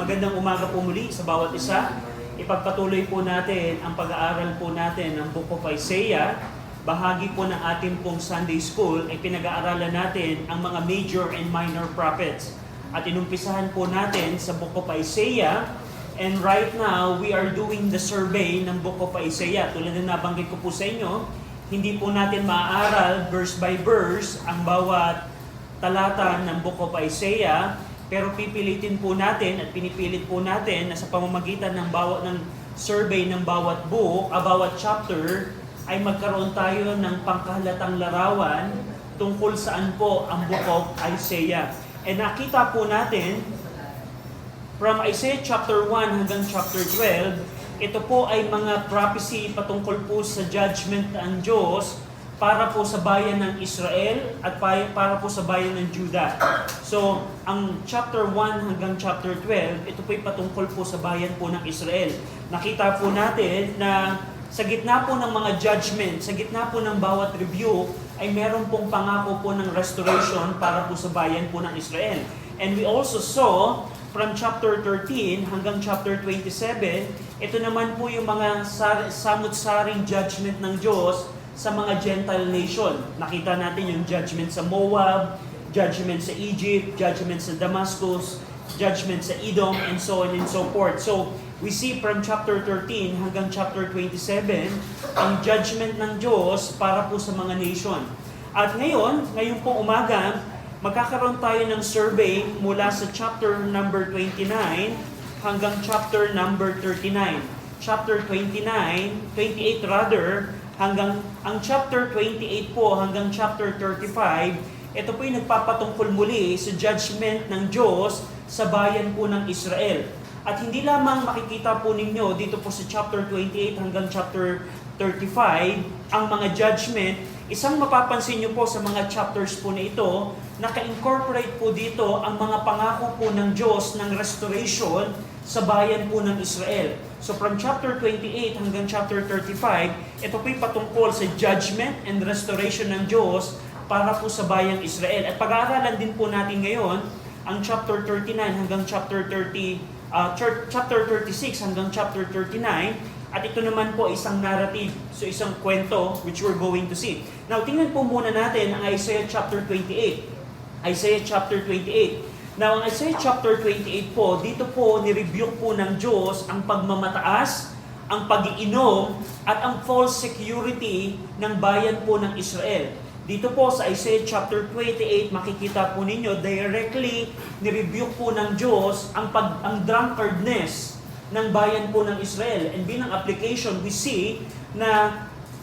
Magandang umaga po muli sa bawat isa. Ipagpatuloy po natin ang pag-aaral po natin ng Book of Isaiah. Bahagi po ng ating pong Sunday School ay pinag-aaralan natin ang mga major and minor prophets. At inumpisahan po natin sa Book of Isaiah. And right now, we are doing the survey ng Book of Isaiah. Tulad na nabanggit ko po sa inyo, hindi po natin maaaral verse by verse ang bawat talata ng Book of Isaiah. Pero pipilitin po natin at pinipilit po natin na sa pamamagitan ng survey ng bawat book, bawat chapter, ay magkaroon tayo ng pangkahalatang larawan tungkol saan po ang Book of Isaiah. And nakita po natin, from Isaiah chapter 1 hanggang chapter 12, ito po ay mga prophecy patungkol po sa judgment ng Diyos para po sa bayan ng Israel at para po sa bayan ng Judah. So, ang chapter 1 hanggang chapter 12, ito po ay patungkol po sa bayan po ng Israel. Nakita po natin na sa gitna po ng mga judgment, sa gitna po ng bawat review, ay meron pong pangako po ng restoration para po sa bayan po ng Israel. And we also saw from chapter 13 hanggang chapter 27, ito naman po yung mga samut-saring judgment ng Diyos sa mga Gentile nation. Nakita natin yung judgment sa Moab, judgment sa Egypt, judgment sa Damascus, judgment sa Edom, and so on and so forth. So, we see from chapter 13 hanggang chapter 27, ang judgment ng Diyos para po sa mga nation. At ngayon po umaga, magkakaroon tayo ng survey mula sa chapter number 29 hanggang chapter number 39. Chapter 28 rather, hanggang ang chapter 28 po hanggang chapter 35, ito po yung nagpapatungkol muli sa judgment ng Diyos sa bayan po ng Israel. At hindi lamang makikita po ninyo dito po sa chapter 28 hanggang chapter 35 ang mga judgment, isang mapapansin nyo po sa mga chapters po na ito, naka-incorporate po dito ang mga pangako po ng Diyos ng restoration sa bayan po ng Israel. So from chapter 28 hanggang chapter 35, ito po'y patungkol sa judgment and restoration ng Diyos para po sa bayang Israel. At pag-aaralan din po natin ngayon ang chapter 39 hanggang chapter 36 hanggang chapter 39. At ito naman po isang narrative, so isang kwento which we're going to see. Now, tingnan po muna natin ang Isaiah chapter 28. Isaiah chapter 28. Now, ang Isaiah chapter 28 po, dito po nirebuke po ng Diyos ang pagmamataas, ang pag-iinom, at ang false security ng bayan po ng Israel. Dito po sa Isaiah chapter 28, makikita po ninyo, directly nirebuke po ng Diyos ang drunkardness ng bayan po ng Israel. And bilang application, we see na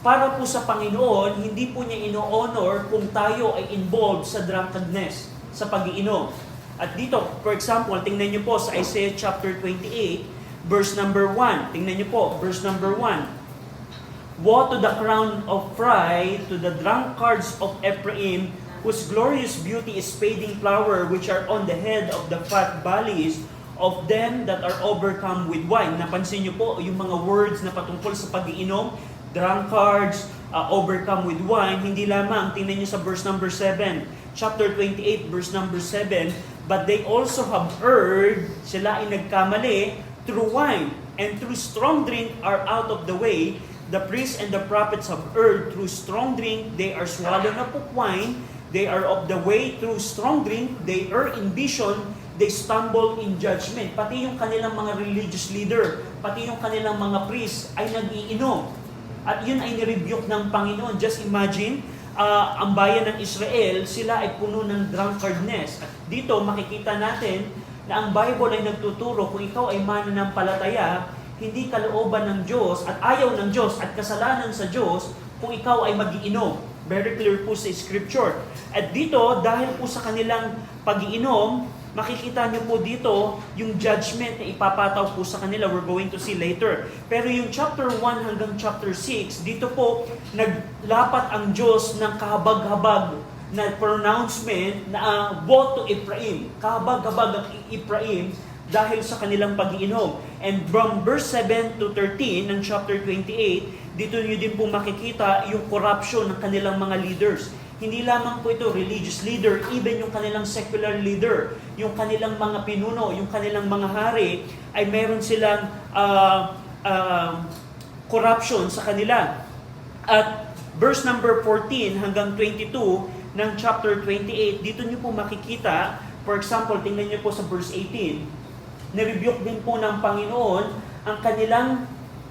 para po sa Panginoon, hindi po niya ino-honor kung tayo ay involved sa drunkenness, sa pag-iinom. At dito, for example, tingnan niyo po sa Isaiah chapter 28, verse number 1. Tingnan niyo po, verse number 1. Woe to the crown of pride, to the drunkards of Ephraim, whose glorious beauty is fading flower, which are on the head of the fat valleys, of them that are overcome with wine. Napansin niyo po yung mga words na patungkol sa pag-iinom, drunkards, overcome with wine. Hindi lamang, tingnan niyo sa verse number 7, chapter 28, verse number 7, but they also have erred, sila ay nagkamali, through wine, and through strong drink are out of the way. The priests and the prophets have erred through strong drink, they are swallowed up of wine, they are of the way through strong drink, they err in vision, they stumble in judgment. Pati yung kanilang mga religious leader, pati yung kanilang mga priests ay nag-iinom. At yun ay nirebuke ng Panginoon. Just imagine, ang bayan ng Israel, sila ay puno ng drunkardness. At dito makikita natin na ang Bible ay nagtuturo kung ikaw ay mananampalataya, hindi kalooban ng Diyos at ayaw ng Diyos at kasalanan sa Diyos kung ikaw ay mag-iinom. Very clear po sa Scripture. At dito, dahil po sa kanilang pag-iinom, makikita niyo po dito yung judgment na ipapataw po sa kanila. We're going to see later. Pero yung chapter 1 hanggang chapter 6, dito po naglapat ang Diyos ng kahabag-habag na pronouncement na woe to Ephraim. Kahabag-habag ang Ephraim dahil sa kanilang pag-iinom. And from verse 7 to 13 ng chapter 28, dito niyo din po makikita yung corruption ng kanilang mga leaders. Hindi lamang po ito religious leader, even yung kanilang secular leader, yung kanilang mga pinuno, yung kanilang mga hari, ay meron silang corruption sa kanila. At verse number 14 hanggang 22 ng chapter 28, dito nyo po makikita, for example, tingnan nyo po sa verse 18, nirebuke din po ng Panginoon ang kanilang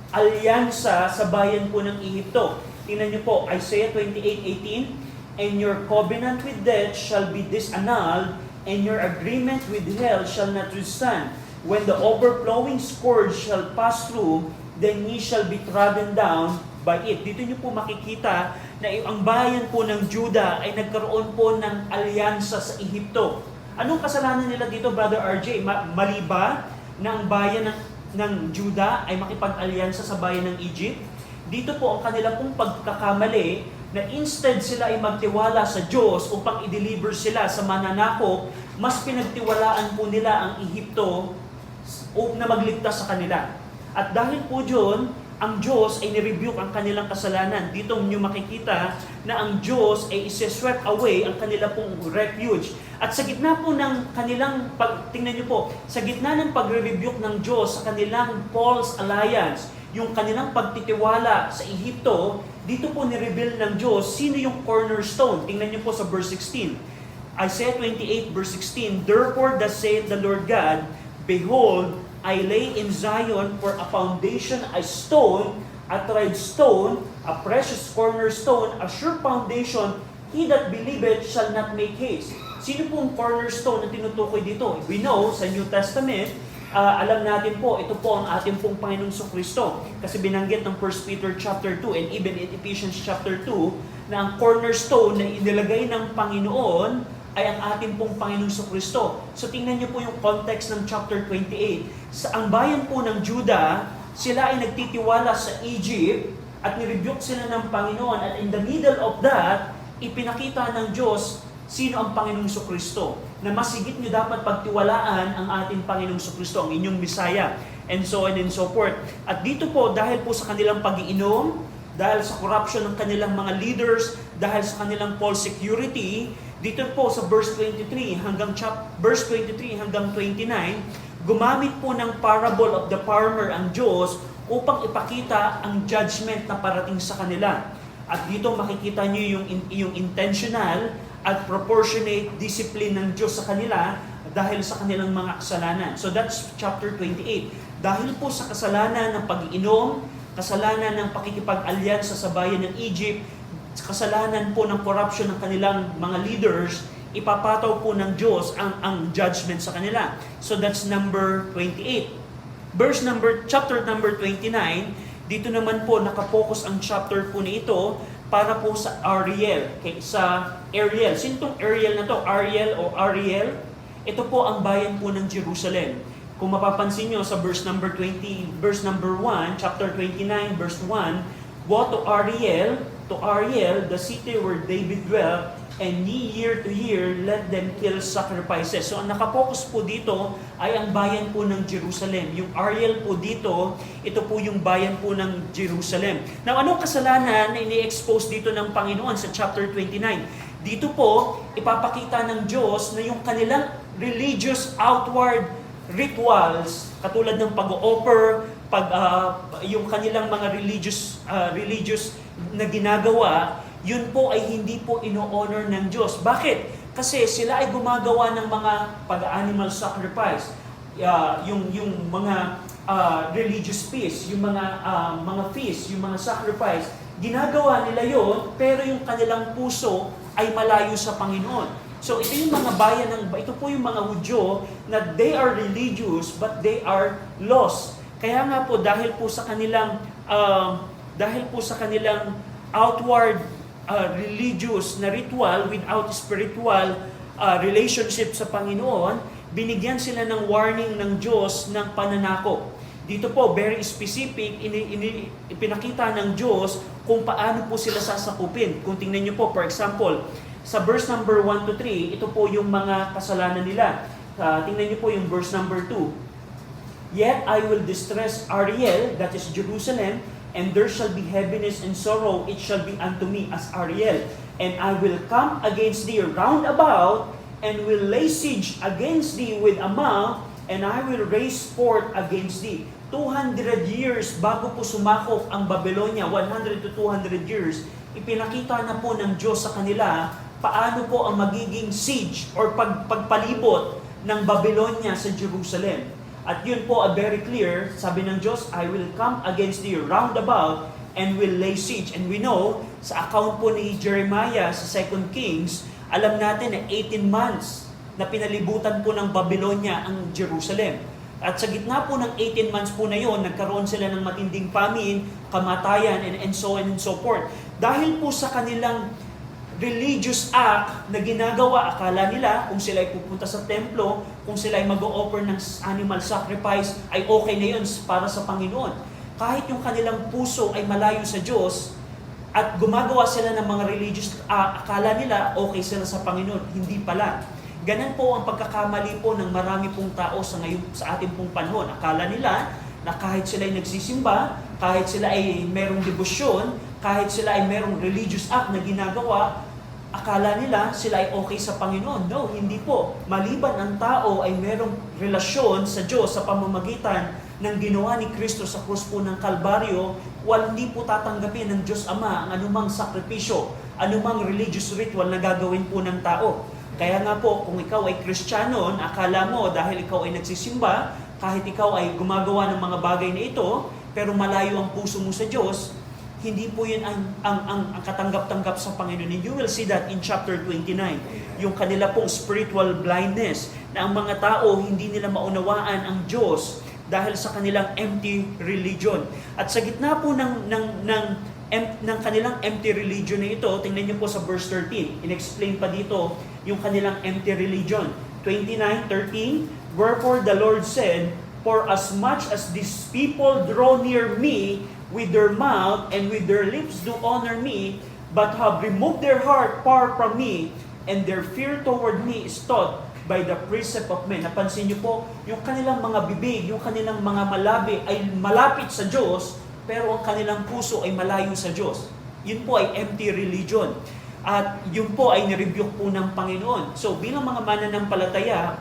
alyansa sa bayan po ng Ehipto. Tingnan nyo po, Isaiah 28:18, "And your covenant with death shall be disannulled, and your agreement with hell shall not withstand. When the overflowing scourge shall pass through, then ye shall be trodden down by it." Dito nyo po makikita na ang bayan po ng Judah ay nagkaroon po ng alyansa sa Ehipto. Anong kasalanan nila dito, Brother RJ? Mali ba na ang bayan ng Judah ay makipag-alyansa sa bayan ng Egypt? Dito po ang kanila pong pagkakamali na instead sila ay magtiwala sa Diyos upang i-deliver sila sa mananakop, mas pinagtiwalaan po nila ang Ehipto na magligtas sa kanila. At dahil po dyan, ang Diyos ay nirebuke ang kanilang kasalanan. Dito nyo makikita na ang Diyos ay isi-swept away ang kanila pong refuge. At sa gitna po ng kanilang, tingnan nyo po, sa gitna ng pagre-rebuke ng Diyos sa kanilang false alliance, yung kanilang pagtitiwala sa Ehipto, dito po ni-reveal ng Diyos sino yung cornerstone. Tingnan niyo po sa verse 16. Isaiah 28 verse 16, "Therefore thus saith the Lord God, Behold, I lay in Zion for a foundation a stone, a tried stone, a precious cornerstone, a sure foundation, he that believeth shall not make haste." Sino pong cornerstone na tinutukoy dito? We know sa New Testament, alam natin po, ito po ang ating pong Panginoong Kristo. Kasi binanggit ng 1 Peter chapter 2 and even in Ephesians chapter 2 na ang cornerstone na inilagay ng Panginoon ay ang ating pong Panginoong Kristo. So tingnan niyo po yung context ng chapter 28. Sa ang bayan po ng Judah, sila ay nagtitiwala sa Egypt at nirebuke sila ng Panginoon. At in the middle of that, ipinakita ng Diyos sino ang Panginoong Kristo, na masigit nyo dapat pagtiwalaan ang ating Panginoong Kristo, ang inyong Messiah, and so on and so forth. At dito po, dahil po sa kanilang pag-iinom, dahil sa corruption ng kanilang mga leaders, dahil sa kanilang false security, dito po sa verse 23 hanggang 29, gumamit po ng parable of the farmer ang Diyos upang ipakita ang judgment na parating sa kanila. At dito makikita nyo yung intentional at proportionate discipline ng Diyos sa kanila dahil sa kanilang mga kasalanan. So that's chapter 28. Dahil po sa kasalanan ng pag-iinom, kasalanan ng pakikipag-alyansa sa bayan ng Egypt, kasalanan po ng corruption ng kanilang mga leaders, ipapataw po ng Diyos ang judgment sa kanila. So that's number 28. Chapter number 29, dito naman po nakapokus ang chapter po nito para po sa Ariel. Sa Ariel. Sino itong Ariel na to? Ariel o Ariel? Ito po ang bayan po ng Jerusalem. Kung mapapansin nyo sa verse number 1, chapter 29, verse 1, "Woe to Ariel, the city where David dwelt, and ye year to year let them kill sacrifices." So ang nakapokus po dito ay ang bayan po ng Jerusalem. Yung Ariel po dito, ito po yung bayan po ng Jerusalem. Now, anong kasalanan na ini-expose dito ng Panginoon sa chapter 29? Dito po, ipapakita ng Diyos na yung kanilang religious outward rituals, katulad ng pag-offer, yung kanilang mga religious na ginagawa, yun po ay hindi po ino-honor ng Diyos. Bakit? Kasi sila ay gumagawa ng mga pag-animal sacrifice, yung mga religious feast, yung mga feast, yung mga sacrifice, ginagawa nila yon, pero yung kanilang puso ay malayo sa Panginoon. So ito yung mga ito po yung mga Hudyo na they are religious but they are lost. Kaya nga po dahil po sa kanilang outward religious na ritual without spiritual relationship sa Panginoon, binigyan sila ng warning ng Diyos ng pananakop. Dito po, very specific, ipinakita ng Diyos kung paano po sila sasakupin. Kung tingnan nyo po, for example, sa verse number 1 to 3, ito po yung mga kasalanan nila. Tingnan nyo po yung verse number 2. "Yet I will distress Ariel," that is Jerusalem, and there shall be heaviness and sorrow, it shall be unto me as Ariel. And I will come against thee round about, and will lay siege against thee with a mouth, and I will raise forth against thee. 200 years bago po sumakop ang Babylonia, 100 to 200 years, ipinakita na po ng Diyos sa kanila paano po ang magiging siege or pagpalibot ng Babylonia sa Jerusalem. At yun po very clear, sabi ng Diyos, I will come against thee round about and will lay siege. And we know, sa account po ni Jeremiah sa 2 Kings, alam natin na 18 months na pinalibutan po ng Babylonia ang Jerusalem. At sa gitna po ng 18 months po na yon, nagkaroon sila ng matinding famine, kamatayan, and so on and so forth. Dahil po sa kanilang religious act na ginagawa, akala nila kung sila ay pupunta sa templo, kung sila ay mag-o-offer ng animal sacrifice, ay okay na yun para sa Panginoon. Kahit yung kanilang puso ay malayo sa Diyos, at gumagawa sila ng mga religious act, akala nila okay sila sa Panginoon. Hindi pala. Ganun po ang pagkakamali po ng marami pong tao sa ating pong panahon. Akala nila na kahit sila ay nagsisimba, kahit sila ay merong debosyon, kahit sila ay merong religious act na ginagawa, akala nila sila ay okay sa Panginoon. No, hindi po. Maliban ang tao ay merong relasyon sa Diyos sa pamamagitan ng ginawa ni Kristo sa krus po ng Kalbaryo, hindi po tatanggapin ng Diyos Ama ang anumang sakripisyo, anumang religious ritual na gagawin po ng tao. Kaya nga po, kung ikaw ay Kristiyano, akala mo dahil ikaw ay nagsisimba, kahit ikaw ay gumagawa ng mga bagay na ito, pero malayo ang puso mo sa Diyos, hindi po yun ang katanggap-tanggap sa Panginoon. And you will see that in chapter 29, yung kanila pong spiritual blindness, na ang mga tao hindi nila maunawaan ang Diyos dahil sa kanilang empty religion. At sa gitna po ng kanilang empty religion na ito, tingnan niyo po sa verse 13, in-explain pa dito yung kanilang empty religion. 29:13, wherefore the Lord said, for as much as these people draw near me with their mouth and with their lips do honor me, but have removed their heart far from me, and their fear toward me is taught by the precept of men. Napansin niyo po, yung kanilang mga bibig, yung kanilang mga malabi ay malapit sa Diyos, pero ang kanilang puso ay malayo sa Diyos. Yun po ay empty religion. At yun po ay nirebuke po ng Panginoon. So bilang mga mananampalataya,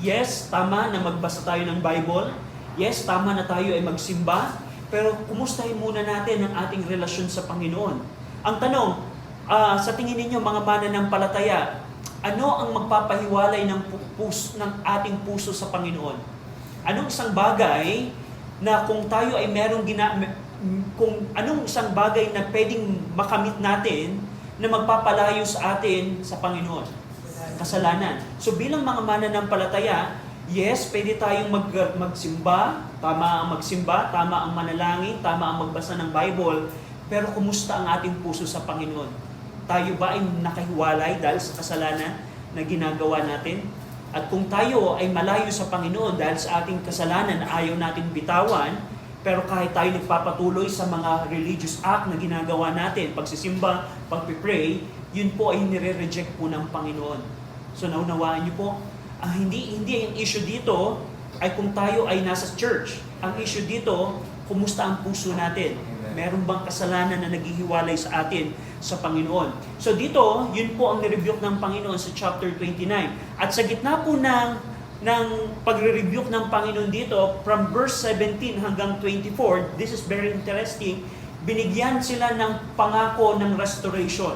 yes, tama na magbasa tayo ng Bible. Yes, tama na tayo ay magsimba. Pero kumustahin muna natin ang ating relasyon sa Panginoon. Ang tanong, sa tingin ninyo mga mananampalataya, ano ang magpapahiwalay ng ating puso sa Panginoon? Anong isang bagay na kung tayo ay anong isang bagay na pwedeng makamit natin na magpapalayo sa atin sa Panginoon? Kasalanan. So bilang mga mananampalataya, yes, pwede tayong magsimba, tama ang magsimba, tama ang manalangin, tama ang magbasa ng Bible, pero kumusta ang ating puso sa Panginoon? Tayo ba ay nakahiwalay dahil sa kasalanan na ginagawa natin? At kung tayo ay malayo sa Panginoon dahil sa ating kasalanan na ayaw natin bitawan, pero kahit tayo nagpapatuloy sa mga religious act na ginagawa natin, pagsisimba, pagpipray, yun po ay nire-reject po ng Panginoon. So naunawaan niyo po, hindi ang issue dito ay kung tayo ay nasa church. Ang issue dito, kumusta ang puso natin? Meron bang kasalanan na naghihiwalay sa atin sa Panginoon? So dito, yun po ang nirebuke ng Panginoon sa chapter 29. At sa gitna po ng pagre-rebuke ng Panginoon dito, from verse 17 hanggang 24, this is very interesting, binigyan sila ng pangako ng restoration.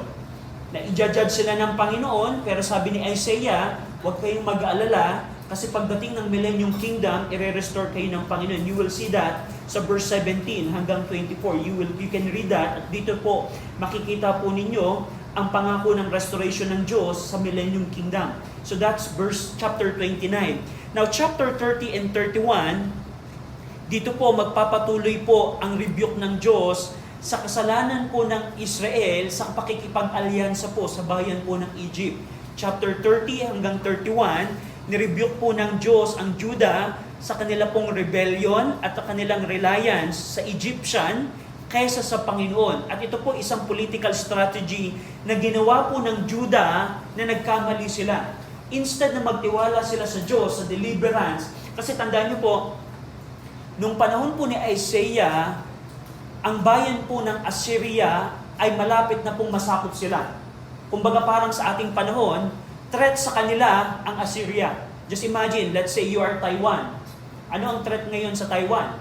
Na i-judge sila ng Panginoon, pero sabi ni Isaiah, huwag kayong mag-aalala, kasi pagdating ng Millennium Kingdom, i-restore kayo ng Panginoon. You will see that sa verse 17 hanggang 24. You can read that. At dito po, makikita po ninyo ang pangako ng restoration ng Diyos sa Millennium Kingdom. So that's chapter 29. Now, chapter 30 and 31, dito po magpapatuloy po ang rebuke ng Diyos sa kasalanan po ng Israel sa pakikipag-alyansa po sa bayan po ng Egypt. Chapter 30 hanggang 31, nirebuke po ng Diyos ang Judah sa kanila pong rebellion at kanilang reliance sa Egyptian kaysa sa Panginoon. At ito po isang political strategy na ginawa po ng Judah na nagkamali sila. Instead na magtiwala sila sa Diyos, sa deliverance, kasi tandaan niyo po, nung panahon po ni Isaiah, ang bayan po ng Assyria ay malapit na pong masakop sila. Kumbaga parang sa ating panahon, threat sa kanila ang Assyria. Just imagine, let's say you are Taiwan. Ano ang threat ngayon sa Taiwan?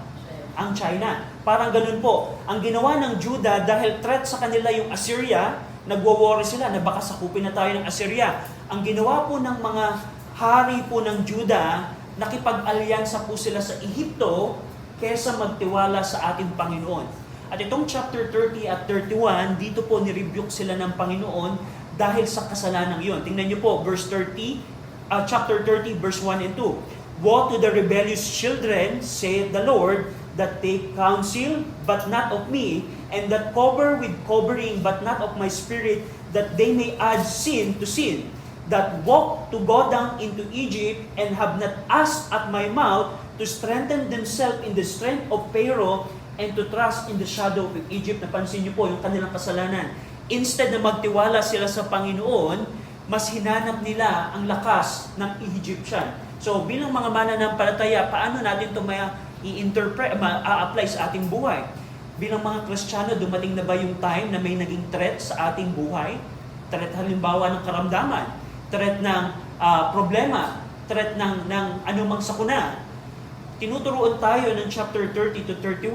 Ang China. Parang ganun po. Ang ginawa ng Judah, dahil threat sa kanila yung Assyria, nagwo-worry sila na baka sakupin na tayo ng Assyria. Ang ginawa po ng mga hari po ng Judah, nakipag-alyansa po sila sa Ehipto kesa magtiwala sa ating Panginoon. At itong chapter 30 at 31, dito po nirebuke sila ng Panginoon dahil sa kasalanan iyon. Tingnan niyo po, chapter 30, verse 1 and 2. Woe to the rebellious children, saith the Lord, that take counsel, but not of me, and that cover with covering, but not of my spirit, that they may add sin to sin, that walk to go down into Egypt, and have not asked at my mouth to strengthen themselves in the strength of Pharaoh, and to trust in the shadow of Egypt. Napansin niyo po yung kanilang kasalanan. Instead na magtiwala sila sa Panginoon, mas hinanap nila ang lakas ng Egyptian. So bilang mga mananampalataya, paano natin ito ma-apply sa ating buhay? Bilang mga Kristiyano, dumating na ba yung time na may naging threat sa ating buhay? Threat halimbawa ng karamdaman, threat ng problema, threat ng anumang sakuna. Tinuturuan tayo ng chapter 30 to 31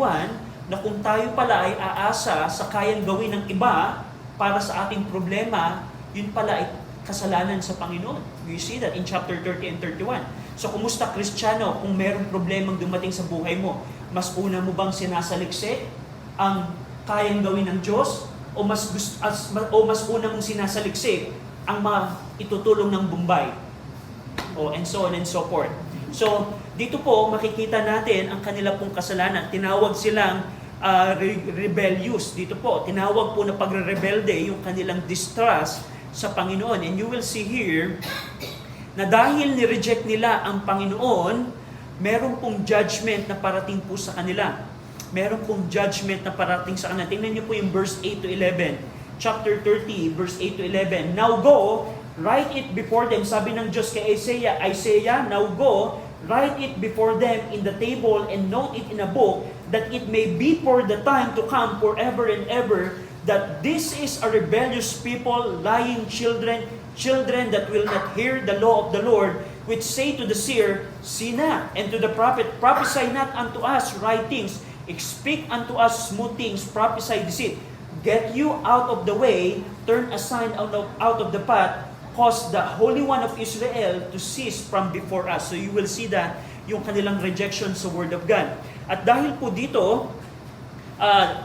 na kung tayo pala ay aasa sa kayang gawin ng iba para sa ating problema, yun pala ay kasalanan sa Panginoon. You see that in chapter 30 and 31. So, kumusta Kristiyano kung merong problemang dumating sa buhay mo? Mas una mo bang sinasaliksik ang kayang gawin ng Diyos? O mas una mong sinasaliksik ang mga itutulong ng Bombay? And so on and so forth. So, dito po makikita natin ang kanila pong kasalanan. Tinawag silang rebellious. Dito po, tinawag po na pagre-rebelde yung kanilang distrust sa Panginoon. And you will see here na dahil ni-reject nila ang Panginoon, meron pong judgment na parating po sa kanila. Meron pong judgment na parating sa kanila. Tingnan niyo po yung verse 8 to 11. Chapter 30, verse 8 to 11. Now go, write it before them. Sabi ng Diyos kay Isaiah, now go, write it before them in the table and note it in a book, that it may be for the time to come forever and ever, that this is a rebellious people, lying children that will not hear the law of the Lord, which say to the seer, see not, and to the prophet, prophesy not unto us right things, speak unto us smooth things, prophesy deceit. Get you out of the way, turn aside out of the path, cause the Holy One of Israel to cease from before us. So you will see that yung kanilang rejection sa Word of God. At dahil po dito,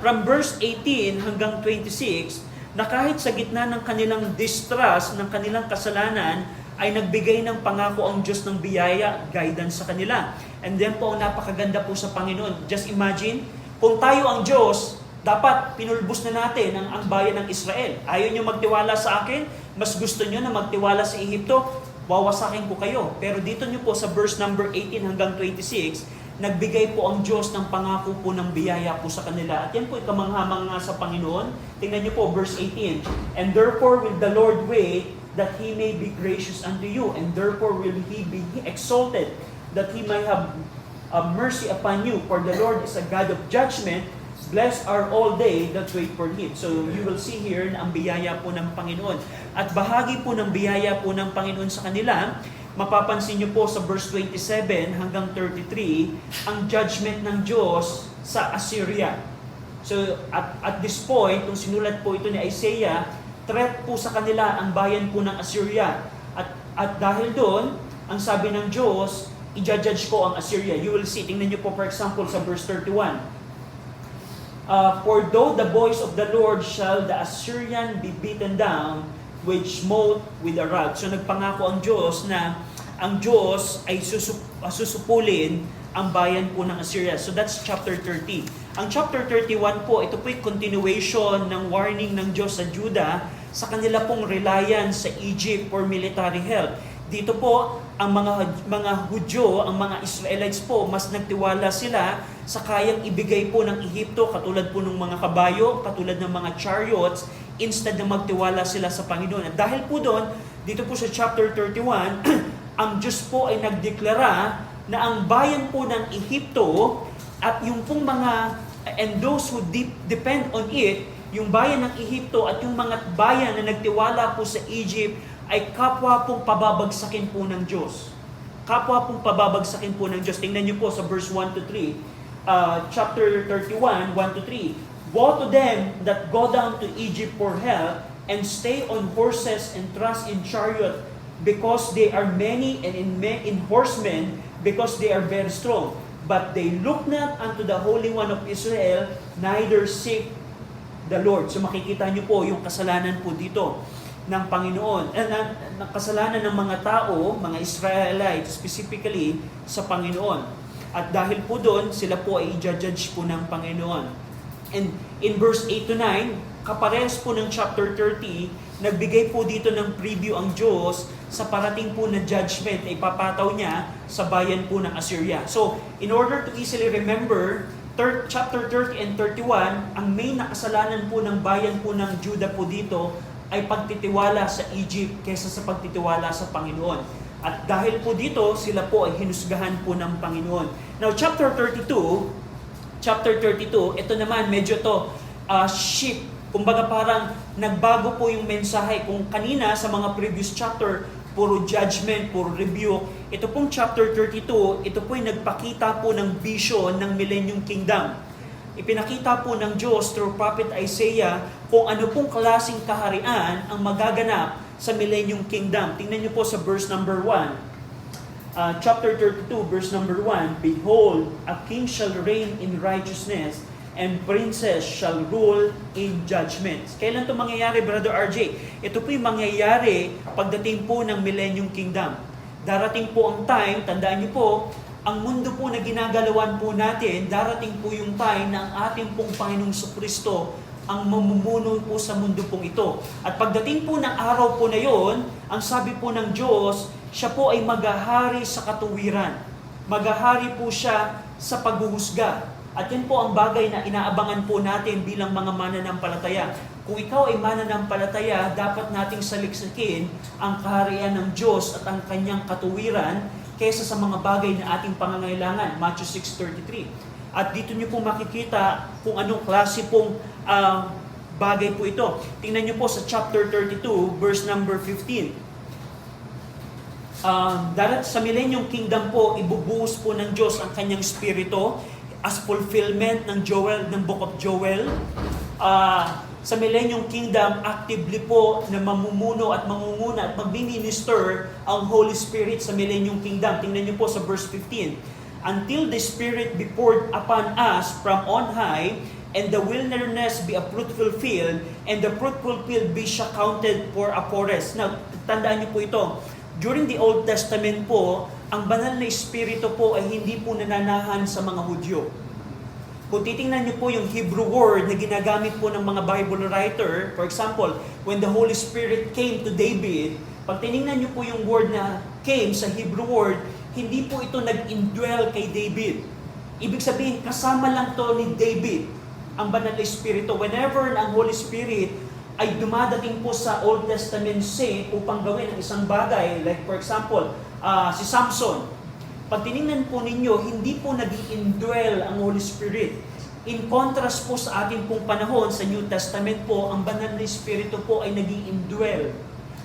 from verse 18 hanggang 26, na kahit sa gitna ng kanilang distrust, ng kanilang kasalanan, ay nagbigay ng pangako ang Diyos ng biyaya, guidance sa kanila. And then po, ang napakaganda po sa Panginoon. Just imagine, kung tayo ang Diyos, dapat pinulbos na natin ang bayan ng Israel. Ayaw nyo magtiwala sa akin? Mas gusto nyo na magtiwala sa Ehipto? Wawasakin ko kayo. Pero dito nyo po sa verse number 18 hanggang 26, nagbigay po ang Diyos ng pangako po ng biyaya po sa kanila. At yan po ikamangha-mangha sa Panginoon. Tingnan nyo po, verse 18. And therefore will the Lord wait that He may be gracious unto you. And therefore will He be exalted, that He may have mercy upon you. For the Lord is a God of judgment. Blessed are all they that wait for Him. So you will see here na ang biyaya po ng Panginoon. At bahagi po ng biyaya po ng Panginoon sa kanila, mapapansin niyo po sa verse 27 hanggang 33, ang judgment ng Diyos sa Assyria. So at this point, kung sinulat po ito ni Isaiah, threat po sa kanila ang bayan po ng Assyria. At dahil doon, ang sabi ng Diyos, i-judge ko ang Assyria. You will see, tingnan niyo po for example sa verse 31. For though the voice of the Lord shall the Assyrian be beaten down, which smote with a rod. So nagpangako ang Diyos na ang Diyos ay susupulin ang bayan po ng Assyria. So that's chapter 30. Ang chapter 31 po, ito po'y continuation ng warning ng Diyos sa Judah sa kanila pong reliance sa Egypt for military help. Dito po, ang mga Hudyo, ang mga Israelites po, mas nagtiwala sila sa kayang ibigay po ng Ehipto, katulad po ng mga kabayo, katulad ng mga chariots, instead na magtiwala sila sa Panginoon. At dahil po doon, dito po sa chapter 31, ang Diyos po ay nagdeklara na ang bayan po ng Ehipto at yung pong mga and those who depend on it, yung bayan ng Ehipto at yung mga bayan na nagtiwala po sa Egypt ay kapwa pong pababagsakin po ng Diyos. Kapwa pong pababagsakin po ng Diyos. Tingnan niyo po sa verse 1 to 3, chapter 31, 1 to 3. Woe to them that go down to Egypt for help and stay on horses and trust in chariot, because they are many, and in horsemen, because they are very strong. But they look not unto the Holy One of Israel, neither seek the Lord. So makikita niyo po yung kasalanan po dito ng Panginoon, ng kasalanan ng mga tao, mga Israelites, specifically sa Panginoon. At dahil po doon, sila po ay i-judge po ng Panginoon. And in verse 8 to 9, kaparehas po ng chapter 30, nagbigay po dito ng preview ang Diyos sa parating po na judgment ay papataw niya sa bayan po ng Assyria. So, in order to easily remember, chapter 30 and 31, ang main na kasalanan po ng bayan po ng Judah po dito ay pagtitiwala sa Egypt kaysa sa pagtitiwala sa Panginoon. At dahil po dito, sila po ay hinusgahan po ng Panginoon. Now, chapter 32, ito naman medyo to shift. Kumbaga parang nagbago po yung mensahe. Kung kanina sa mga previous chapter, puro judgment, puro rebuke. Ito pong chapter 32, ito po ay nagpakita po ng vision ng Millennium Kingdom. Ipinakita po ng Diyos through Prophet Isaiah kung ano pong klaseng kaharian ang magaganap sa Millennium Kingdom. Tingnan niyo po sa verse number 1. Chapter 32, verse number 1. Behold, a king shall reign in righteousness, and princes shall rule in judgment. Kailan ito mangyayari, Brother RJ? Ito po yung mangyayari pagdating po ng Millennium Kingdom. Darating po ang time, tandaan niyo po, ang mundo po na ginagalawan po natin, darating po yung time na ang ating pong Panginoong Jesucristo ang mamumuno po sa mundo pong ito. At pagdating po ng araw po na yon, ang sabi po ng Diyos, siya po ay maghahari sa katuwiran. Maghahari po siya sa paghuhusga. At yan po ang bagay na inaabangan po natin bilang mga mananampalataya. Kung ikaw ay mananampalataya, dapat nating saliksakin ang kaharian ng Diyos at ang kanyang katuwiran kaysa sa mga bagay na ating pangangailangan. Matthew 6:33. At dito niyo po makikita kung anong klase pong bagay po ito. Tingnan niyo po sa chapter 32, verse number 15. Darat sa Millennium Kingdom po, ibubuhos po ng Diyos ang kanyang spirito as fulfillment ng Book of Joel. Sa Millennium Kingdom, actively po na mamumuno at mangunguna at magmi-minister ang Holy Spirit sa Millennium Kingdom. Tingnan niyo po sa verse 15. Until the Spirit be poured upon us from on high, and the wilderness be a fruitful field, and the fruitful field be counted for a forest. Now, tandaan niyo po ito. During the Old Testament po, ang banal na Espiritu po ay hindi po nananahan sa mga Hudyo. Kung titingnan niyo po yung Hebrew word na ginagamit po ng mga Bible writer, for example, when the Holy Spirit came to David, pag tiningnan niyo po yung word na came sa Hebrew word, hindi po ito nag-indwell kay David. Ibig sabihin, kasama lang to ni David, ang banal na Espiritu. Whenever ang Holy Spirit ay dumadating po sa Old Testament saint upang gawin ang isang bagay, like for example, si Samson. Pag tinignan po ninyo, hindi po nag-indwell ang Holy Spirit. In contrast po sa ating pong panahon sa New Testament po, ang banal na Espiritu po ay nag-indwell.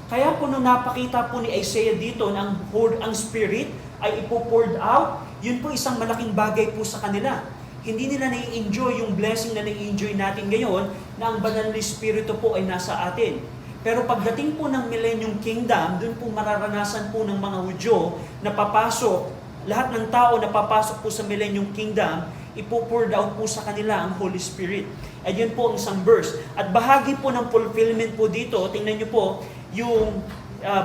Kaya po nung napakita po ni Isaiah dito na ang Spirit ay ipo-poured out, yun po isang malaking bagay po sa kanila. Hindi nila nai-enjoy yung blessing na nai-enjoy natin ngayon na ang banal na Espiritu po ay nasa atin. Pero pagdating po ng Millennium Kingdom, dun po mararanasan po ng mga Hudyo na papasok, lahat ng tao na papasok po sa Millennium Kingdom, ipo-poured out po sa kanila ang Holy Spirit. At yun po ang isang verse. At bahagi po ng fulfillment po dito, tingnan nyo po, yung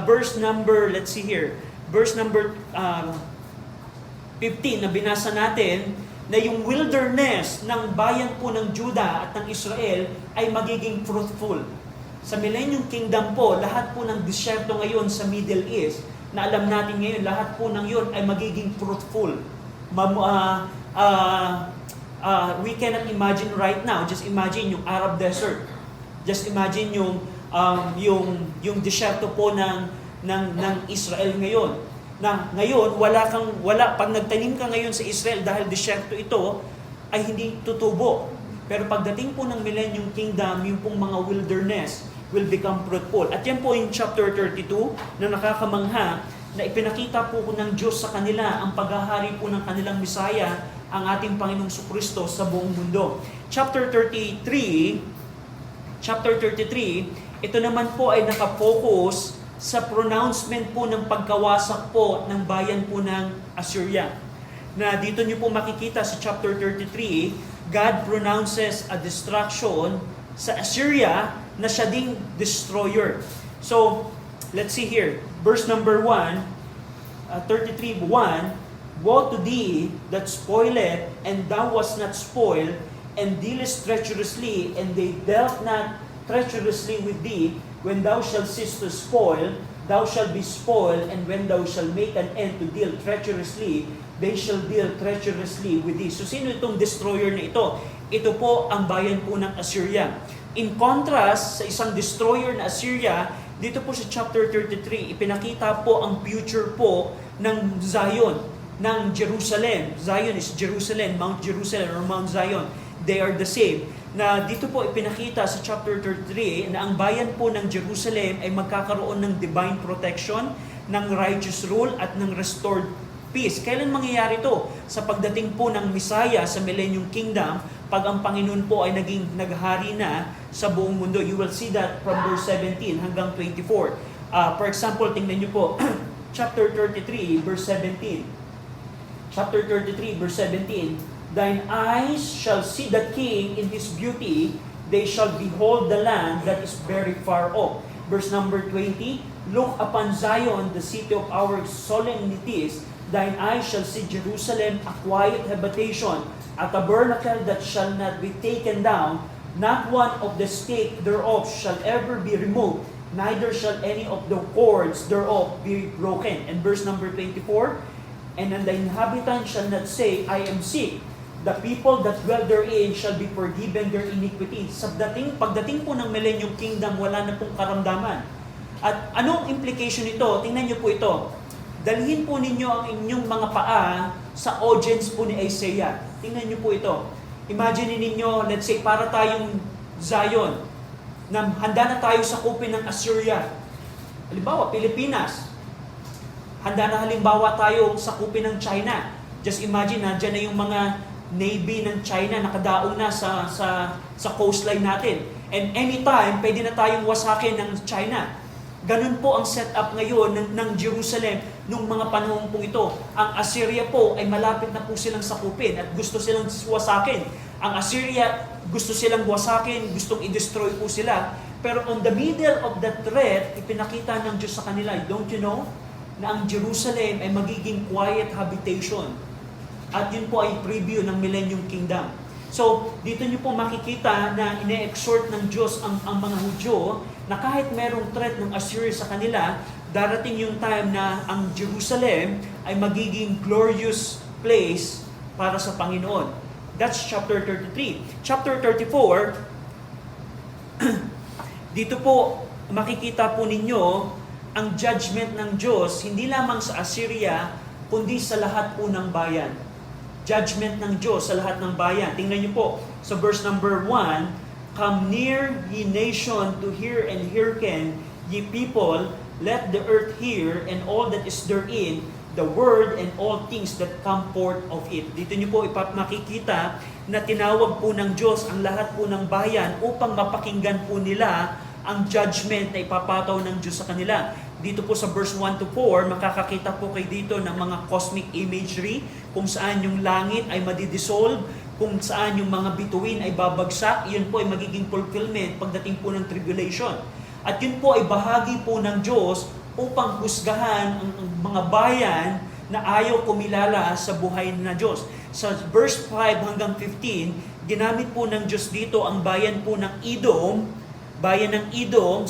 verse number, let's see here, verse number 15 na binasa natin, na yung wilderness ng bayan po ng Judah at ng Israel ay magiging fruitful. Sa Millennium Kingdom po, lahat po ng disyerto ngayon sa Middle East, na alam natin ngayon, lahat po ng yun ay magiging fruitful. We cannot imagine right now, just imagine yung Arab Desert. Just imagine yung disyerto po ng Israel ngayon. Na ngayon, pag nagtanim ka ngayon sa Israel dahil disyerto ito, ay hindi tutubo. Pero pagdating po ng Millennium Kingdom, yung pong mga wilderness will become fruitful. At yan po yung chapter 32 na nakakamangha na ipinakita po ng Diyos sa kanila ang paghahari po ng kanilang Misaya, ang ating Panginoong Kristo sa buong mundo. Chapter 33, ito naman po ay nakafocus sa pronouncement po ng pagkawasak po ng bayan po ng Assyria. Na dito niyo po makikita sa chapter 33, God pronounces a destruction sa Assyria na siya ding destroyer. So, let's see here. Verse number 1, 33:1, Woe to thee that spoileth, and thou wast not spoiled, and dealest treacherously, and they dealt not treacherously with thee. When thou shalt cease to spoil, thou shalt be spoiled, and when thou shalt make an end to deal treacherously, they shall deal treacherously with thee. So sino itong destroyer na ito? Ito po ang bayan po ng Assyria. In contrast sa isang destroyer na Assyria, dito po sa chapter 33, ipinakita po ang future po ng Zion, ng Jerusalem. Zion is Jerusalem, Mount Jerusalem or Mount Zion. They are the same. Na dito po ipinakita sa chapter 33 na ang bayan po ng Jerusalem ay magkakaroon ng divine protection, ng righteous rule at ng restored peace. Kailan mangyayari ito? Sa pagdating po ng Messiah sa Millennium Kingdom, pag ang Panginoon po ay naging naghari na sa buong mundo. You will see that from verse 17 hanggang 24. For example, tingnan niyo po, chapter 33, verse 17. Chapter 33, verse 17. Thine eyes shall see the king in his beauty, they shall behold the land that is very far off. Verse number 20, Look upon Zion, the city of our solemnities, thine eyes shall see Jerusalem, a quiet habitation, a tabernacle that shall not be taken down, not one of the stake thereof shall ever be removed, neither shall any of the cords thereof be broken. And verse number 24, And the inhabitant shall not say, I am sick. The people that dwell therein shall be forgiven their iniquity. Pagdating po ng Millennium Kingdom, wala na pong karamdaman. At anong implication nito? Tingnan niyo po ito. Dalhin po ninyo ang inyong mga paa sa audience po ni Isaiah. Tingnan niyo po ito. Imagine ninyo, let's say, para tayong Zion, na handa na tayo sakupin ng Assyria. Halimbawa, Pilipinas. Handa na halimbawa tayo sakupin ng China. Just imagine, nandiyan na yung mga Navy ng China nakadaong na sa coastline natin. And anytime, pwede na tayong wasakin ng China. Ganun po ang setup ngayon ng Jerusalem nung mga panahon po ito. Ang Assyria po ay malapit na po silang sakupin at gusto silang wasakin. Ang Assyria gusto silang wasakin, gustong i-destroy po sila. Pero on the middle of that threat, ipinakita ng Diyos sa kanila, don't you know, na ang Jerusalem ay magiging quiet habitation. At yun po ay preview ng Millennium Kingdom. So, dito nyo po makikita na ine-exhort ng Diyos ang mga Hudyo na kahit merong threat ng Assyria sa kanila, darating yung time na ang Jerusalem ay magiging glorious place para sa Panginoon. That's chapter 33. Chapter 34, dito po makikita po ninyo ang judgment ng Diyos, hindi lamang sa Assyria, kundi sa lahat po ng bayan. Judgment ng Diyos sa lahat ng bayan. Tingnan niyo po sa verse number 1, Come near, ye nation, to hear and hearken, ye people, let the earth hear, and all that is therein, the word and all things that come forth of it. Dito niyo po makikita na tinawag po ng Diyos ang lahat po ng bayan upang mapakinggan po nila ang judgment na ipapataw ng Diyos sa kanila. Dito po sa verse 1 to 4, makakakita po kayo dito ng mga cosmic imagery, kung saan yung langit ay madidissolve, kung saan yung mga bituin ay babagsak, yun po ay magiging fulfillment pagdating po ng tribulation. At yun po ay bahagi po ng Diyos upang husgahan ang mga bayan na ayaw kumilala sa buhay na Diyos. Sa verse 5 hanggang 15, ginamit po ng Diyos dito ang bayan po ng Edom,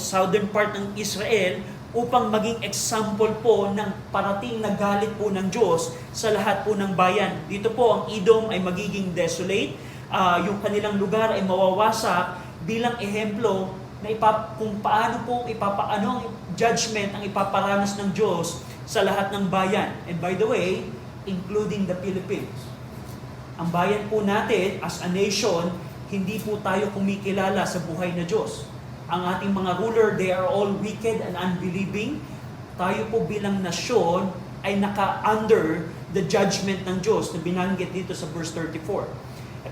southern part ng Israel, upang maging example po ng parating na galit po ng Diyos sa lahat po ng bayan. Dito po ang Edom ay magiging desolate, yung kanilang lugar ay mawawasak bilang ehemplo na kung paano po ang judgment ang ipaparanas ng Diyos sa lahat ng bayan. And by the way, including the Philippines. Ang bayan po natin, as a nation, hindi po tayo kumikilala sa buhay na Diyos. Ang ating mga ruler, they are all wicked and unbelieving. Tayo po bilang nasyon ay naka-under the judgment ng Diyos na binanggit dito sa verse 34.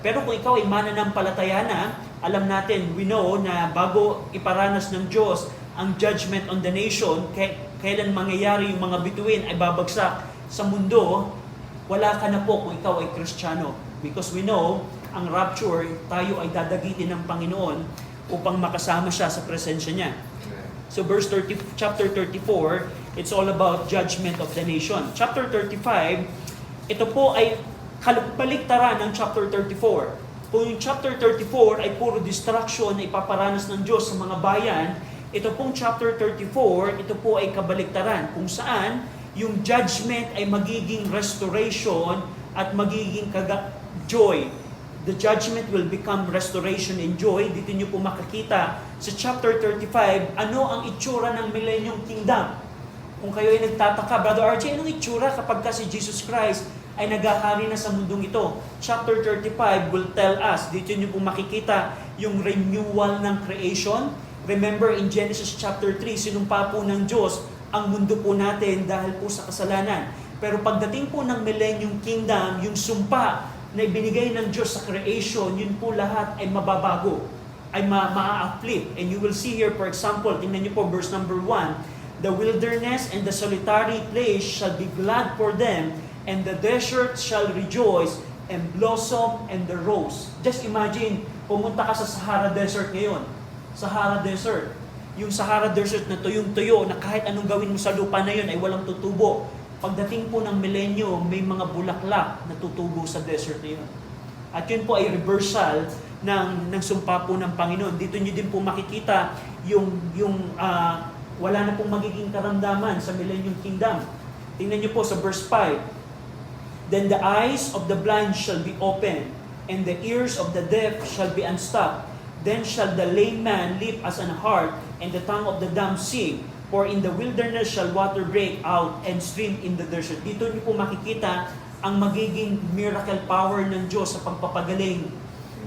Pero kung ikaw ay mananampalataya na, alam natin, we know na bago iparanas ng Diyos ang judgment on the nation, kailan mangyayari yung mga bituin ay babagsak sa mundo, wala ka na po kung ikaw ay Kristiyano. Because we know, ang rapture, tayo ay dadagitin ng Panginoon upang makasama siya sa presensya niya. So chapter 34, it's all about judgment of the nation. Chapter 35, ito po ay kaligtaran ng chapter 34. Kung yung chapter 34 ay puro distraction na ipaparanas ng Diyos sa mga bayan, ito pong chapter 34, ito po ay kabaligtaran kung saan yung judgment ay magiging restoration at magiging joy. The judgment will become restoration and joy. Dito nyo po makikita sa chapter 35, ano ang itsura ng Millennium Kingdom. Kung kayo ay nagtataka, Brother RJ, anong itsura kapag si Jesus Christ ay naghahari na sa mundong ito? Chapter 35 will tell us, dito nyo po makikita yung renewal ng creation. Remember in Genesis chapter 3, sinumpa po ng Diyos ang mundo po natin dahil po sa kasalanan. Pero pagdating po ng Millennium Kingdom, yung sumpa na ibinigay ng Diyos sa creation, yun po lahat ay mababago, ay ma-uplift. And you will see here, for example, tingnan nyo po verse number 1, the wilderness and the solitary place shall be glad for them, and the desert shall rejoice, and blossom and the rose. Just imagine, pumunta ka sa Sahara Desert ngayon. Sahara Desert. Yung Sahara Desert na tuyong-tuyo, na kahit anong gawin mo sa lupa na yun ay walang tutubo. Pagdating po ng millennium, may mga bulaklak na tutubo sa desert na yun. At yun po ay reversal ng sumpa po ng Panginoon. Dito nyo din po makikita yung wala na pong magiging karamdaman sa Millennium Kingdom. Tingnan nyo po sa verse 5. Then the eyes of the blind shall be opened, and the ears of the deaf shall be unstopped. Then shall the lame man leap as an hart, and the tongue of the dumb sing. For in the wilderness shall water break out and stream in the desert. Dito niyo po makikita ang magiging miracle power ng Diyos sa pagpapagaling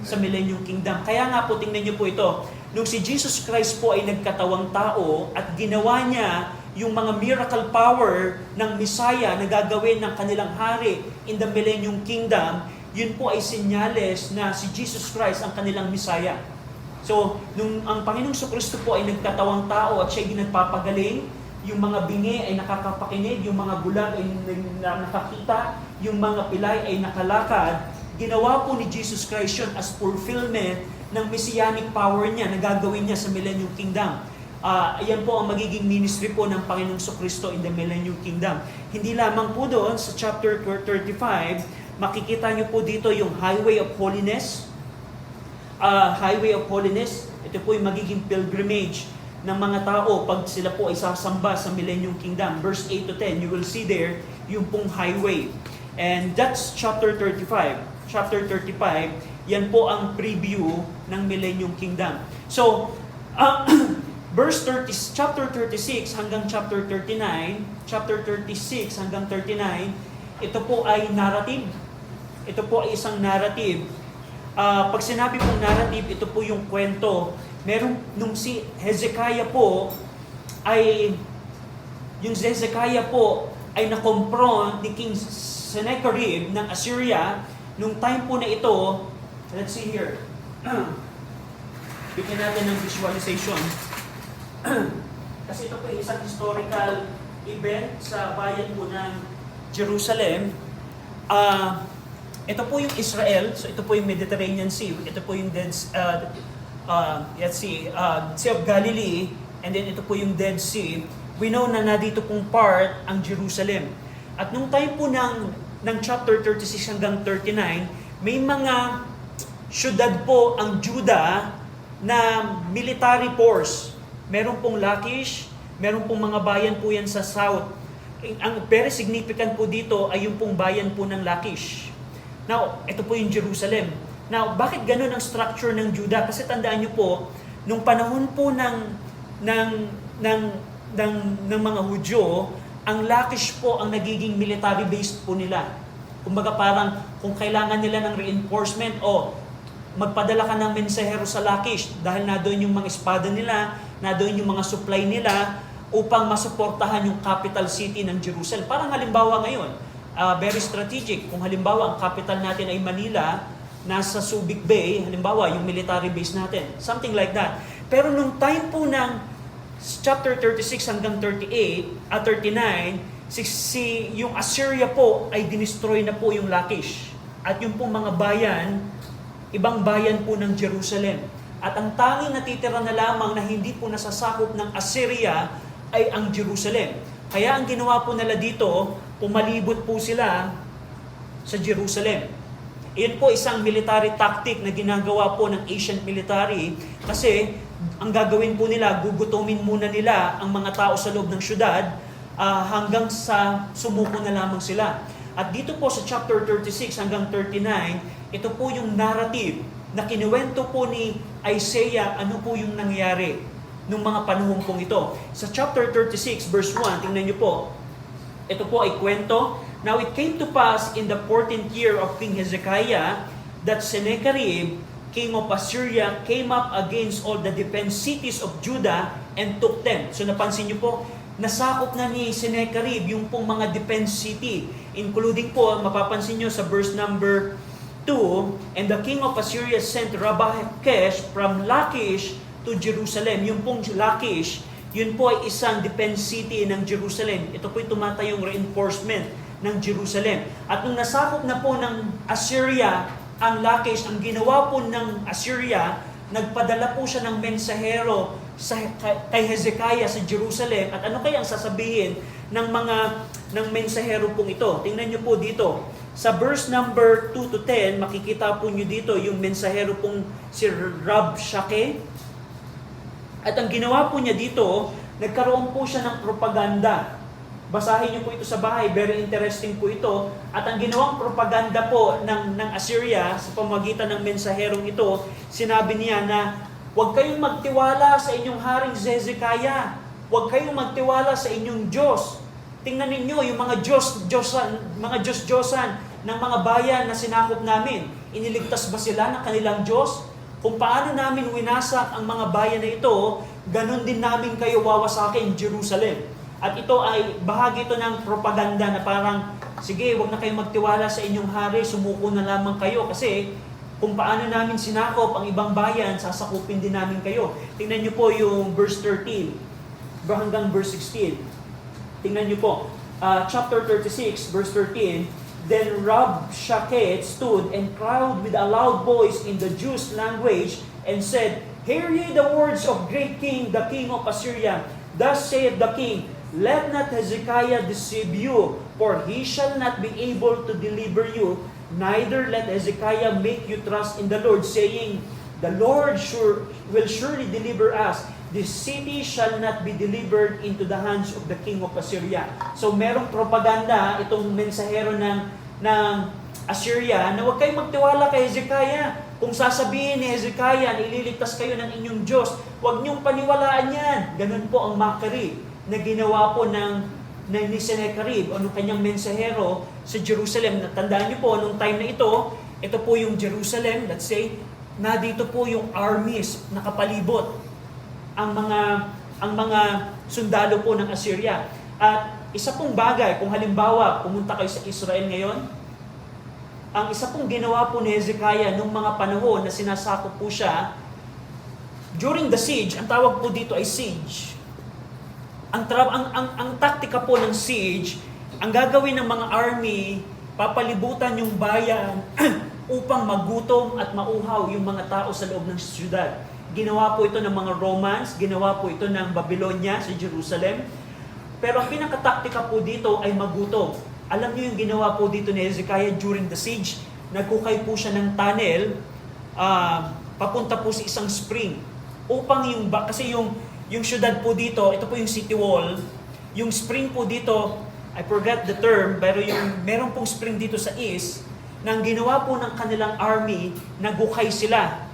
sa Millennium Kingdom. Kaya nga po, tingnan niyo po ito. Nung si Jesus Christ po ay nagkatawang tao at ginawa niya yung mga miracle power ng Messiah na gagawin ng kanilang hari in the Millennium Kingdom, yun po ay senyales na si Jesus Christ ang kanilang Messiah. So, nung ang Panginoong Kristo po ay nagkatawang tao at siya'y nagpapagaling, yung mga bingi ay nakakapakinig, yung mga bulag ay nakakita, yung mga pilay ay nakalakad, ginawa po ni Jesus Christ yun as fulfillment ng messianic power niya na gagawin niya sa Millennium Kingdom. Ayan po ang magiging ministry po ng Panginoong Kristo in the Millennium Kingdom. Hindi lamang po doon, sa chapter 35, makikita niyo po dito yung highway of holiness. Highway of holiness, ito po yung magiging pilgrimage ng mga tao pag sila po ay sasamba sa Millennium Kingdom. Verse 8 to 10, you will see there yung pong highway. And that's chapter 35. Chapter 35, yan po ang preview ng Millennium Kingdom. So, chapter 36 hanggang chapter 39, chapter 36 hanggang 39, ito po ay narrative. Ito po ay isang narrative. Pag sinabi pong narrative, ito po yung kwento. Meron, nung si Hezekiah po, ay na-confront ni King Sennacherib ng Assyria, nung time po na ito, let's see here, bigyan natin ng visualization. Kasi ito po ay isang historical event sa bayan po ng Jerusalem. Ito po yung Israel, so ito po yung Mediterranean Sea, ito po yung Sea of Galilee, and then ito po yung Dead Sea. We know na nandito pong part ang Jerusalem. At nung time po ng chapter 36 hanggang 39, may mga syudad po ang Judah na military force. Meron pong Lachish, meron pong mga bayan po yan sa south. Ang very significant po dito ay yung pong bayan po ng Lachish. Now, ito po yung Jerusalem. Now, bakit ganun ang structure ng Judah? Kasi tandaan niyo po, nung panahon po ng mga Hudyo, ang Lachish po ang nagiging military base po nila. Kumbaga parang kung kailangan nila ng reinforcement o magpadala ka ng mensahero sa Lachish dahil na doon yung mga espada nila, na doon yung mga supply nila upang masuportahan yung capital city ng Jerusalem. Parang halimbawa ngayon, very strategic. Kung halimbawa ang capital natin ay Manila, nasa Subic Bay, halimbawa yung military base natin. Something like that. Pero nung time po ng chapter 36 hanggang 39, yung Assyria po ay dinestroy na po yung Lachish. At yung po mga bayan, ibang bayan po ng Jerusalem. At ang tanging natitira na lamang na hindi po nasasakop ng Assyria ay ang Jerusalem. Kaya ang ginawa po nila dito, pumalibot po sila sa Jerusalem. Iyan po isang military tactic na ginagawa po ng ancient military kasi ang gagawin po nila, gugutumin muna nila ang mga tao sa loob ng syudad hanggang sa sumuko na lamang sila. At dito po sa chapter 36 hanggang 39, ito po yung narrative na kinuwento po ni Isaiah ano po yung nangyari nung mga panahon pong ito. Sa chapter 36 verse 1, tingnan niyo po, ito po ay kwento. Now it came to pass in the 14th year of King Hezekiah that Sennacherib, king of Assyria, came up against all the defense cities of Judah and took them. So napansin niyo po, nasakop na ni Sennacherib yung pong mga defense city, including po, mapapansin nyo sa verse number 2, and the king of Assyria sent Rabbakesh from Lachish to Jerusalem. Yung pong Lachish, yun po ay isang defense city ng Jerusalem. Ito po ay tumatayong reinforcement ng Jerusalem. At nung nasakop na po ng Assyria ang Lachish, ang ginawa po ng Assyria, nagpadala po siya ng mensahero kay Hezekiah sa Jerusalem. At ano kaya ang sasabihin ng mensahero pong ito? Tingnan niyo po dito. Sa verse number 2 to 10, makikita po niyo dito yung mensahero pong si Rabshakeh. At ang ginawa po niya dito, nagkaroon po siya ng propaganda. Basahin niyo po ito sa bahay, very interesting po ito. At ang ginawang propaganda po ng Assyria sa pamamagitan ng mensaherong ito, sinabi niya na huwag kayong magtiwala sa inyong haring Hezekiah. Huwag kayong magtiwala sa inyong Diyos. Tingnan ninyo yung mga Diyos-Diyosan ng mga bayan na sinakop namin. Iniligtas ba sila ng kanilang Diyos? Kung paano namin winasak ang mga bayan na ito, ganun din namin kayo wawasakin, Jerusalem. At ito ay bahagi ito ng propaganda na parang, sige, huwag na kayong magtiwala sa inyong hari, sumuko na lamang kayo kasi kung paano namin sinakop ang ibang bayan, sasakupin din namin kayo. Tingnan niyo po yung verse 13 hanggang verse 16. Tingnan niyo po, chapter 36, verse 13, Then Rabshakeh stood and cried with a loud voice in the Jews' language and said, Hear ye the words of great king, the king of Assyria. Thus saith the king, Let not Hezekiah deceive you, for he shall not be able to deliver you, neither let Hezekiah make you trust in the Lord, saying, The Lord will surely deliver us. This city shall not be delivered into the hands of the king of Assyria. So merong propaganda itong mensahero ng Assyria na huwag kayong magtiwala kay Hezekiah. Kung sasabihin ni Hezekiah na ililigtas kayo ng inyong Diyos, huwag niyong paniwalaan yan. Ganun po ang mockery na ginawa po ni Sennacherib o ng kanyang mensahero sa Jerusalem. Tandaan niyo po, nung time na ito po yung Jerusalem, let's say, na dito po yung armies nakapalibot ang mga sundalo po ng Assyria. At isa pong bagay, kung halimbawa pumunta kayo sa Israel ngayon, ang isa pong ginawa po ni Hezekiah nung mga panahon na sinasakop po siya, during the siege, ang tawag po dito ay siege. Ang taktika po ng siege, ang gagawin ng mga army, papalibutan yung bayan upang magutom at mauhaw yung mga tao sa loob ng siyudad. Ginawa po ito ng mga Romans, ginawa po ito ng Babylonia sa Jerusalem. Pero ang pinakataktika po dito ay magutom. Alam niyo yung ginawa po dito ni Hezekiah during the siege? Nagkukay po siya ng tunnel, papunta po sa isang spring. Upang kasi yung syudad po dito, ito po yung city wall, yung spring po dito, I forgot the term, pero meron pong spring dito sa east, na ang ginawa po ng kanilang army, nagukay sila.